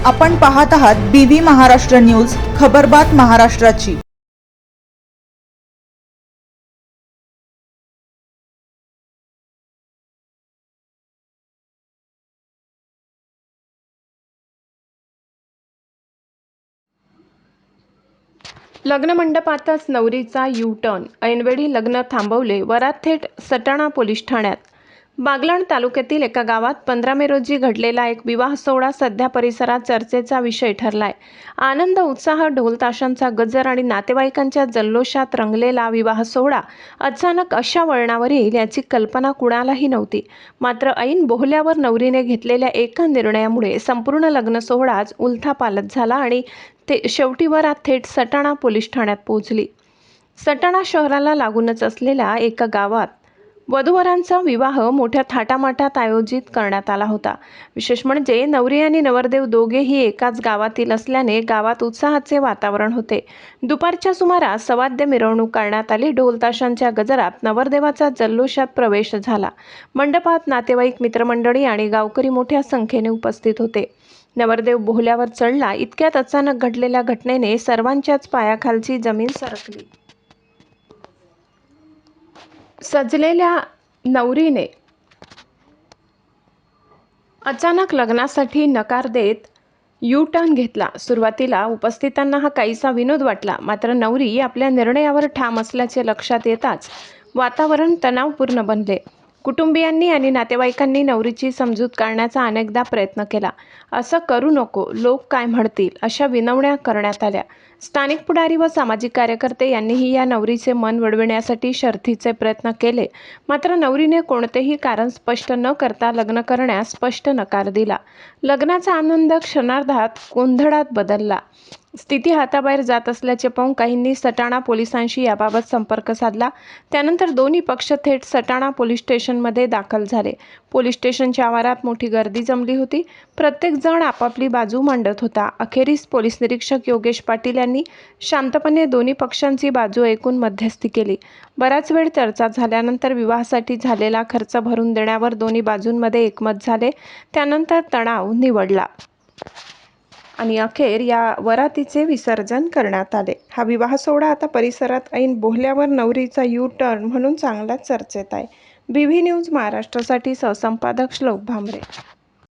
आपण पाहत आहात BV महाराष्ट्र न्यूज, खबरबात महाराष्ट्राची। लग्न मंडपातच नवरीचा यू-टर्न, ऐनवेळी लग्न थांबवले, वरात थेट सटाणा पोलीस ठाण्यात। बागलाण तालुक्यातील एका गावात 15 मे रोजी घडलेला एक विवाह सोहळा सध्या परिसरात चर्चेचा विषय ठरलाय। आनंद, उत्साह, ढोल ताशांचा गजर आणि नातेवाईकांच्या जल्लोषात रंगलेला विवाह सोहळा अचानक अशा वळणावर येईल याची कल्पना कुणालाही नव्हती। मात्र ऐन बोहल्यावर नवरीने घेतलेल्या एका निर्णयामुळे संपूर्ण लग्न सोहळाच उलथापालथ झाला आणि शेवटी वरात थेट सटाणा पोलीस ठाण्यात पोहोचली। सटाणा शहराला लागूनच असलेल्या एका गावात वधूवरांचा विवाह मोठ्या थाटामाटात आयोजित करण्यात आला होता। विशेष म्हणजे नवरी आणि नवरदेव दोघेही एकाच गावातील असल्याने गावात उत्साहाचे वातावरण होते। दुपारच्या सुमारास सवाद्य मिरवणूक करण्यात आली। ढोल ताशांच्या गजरात नवरदेवाचा जल्लोषात प्रवेश झाला। मंडपात नातेवाईक, मित्रमंडळी आणि गावकरी मोठ्या संख्येने उपस्थित होते। नवरदेव बोहल्यावर चढला इतक्यात अचानक घडलेल्या घटनेने सर्वांच्याच पायाखालची जमीन सरकली। सजलेल्या नवरीने अचानक लग्नासाठी नकार देत यू-टर्न घेतला। सुरुवातीला उपस्थितांना हा काहीसा विनोद वाटला, मात्र नवरी आपल्या निर्णयावर ठाम असल्याचे लक्षात येताच वातावरण तणावपूर्ण बनले। कुटुंबियांनी आणि नातेवाईकांनी नवरीची समजूत काढण्याचा अनेकदा प्रयत्न केला। असं करू नको, लोक काय म्हणतील, अशा विनवण्या करण्यात आल्या। स्थानिक पुढारी व सामाजिक कार्यकर्ते यांनीही या नवरीचे मन वळविण्यासाठी शर्थीचे प्रयत्न केले, मात्र नवरीने कोणतेही कारण स्पष्ट न करता लग्न करण्यास स्पष्ट नकार दिला। लग्नाचा आनंद क्षणार्धात गोंधळात बदलला। स्थिती हाताबाहेर जात असल्याचे पाहून काहींनी सटाणा पोलिसांशी याबाबत संपर्क साधला। त्यानंतर दोन्ही पक्ष थेट सटाणा पोलीस स्टेशनमध्ये दाखल झाले। पोलीस स्टेशनच्या आवारात मोठी गर्दी जमली होती। प्रत्येक जण आपापली बाजू मांडत होता। अखेरीस पोलीस निरीक्षक योगेश पाटील यांनी शांतपणे दोन्ही पक्षांची बाजू ऐकून मध्यस्थी केली। बराच वेळ चर्चा झाल्यानंतर विवाहासाठी झालेला खर्च भरून देण्यावर दोन्ही बाजूंमध्ये एकमत झाले। त्यानंतर तणाव निवळला आणि अखेर या वरातीचे विसर्जन करण्यात आले। हा विवाह सोहळा आता परिसरात ऐन बोहल्यावर नवरीचा यू-टर्न म्हणून चांगलाच चर्चेत आहे। BV न्यूज महाराष्ट्रासाठी सहसंपादक श्लोक भामरे।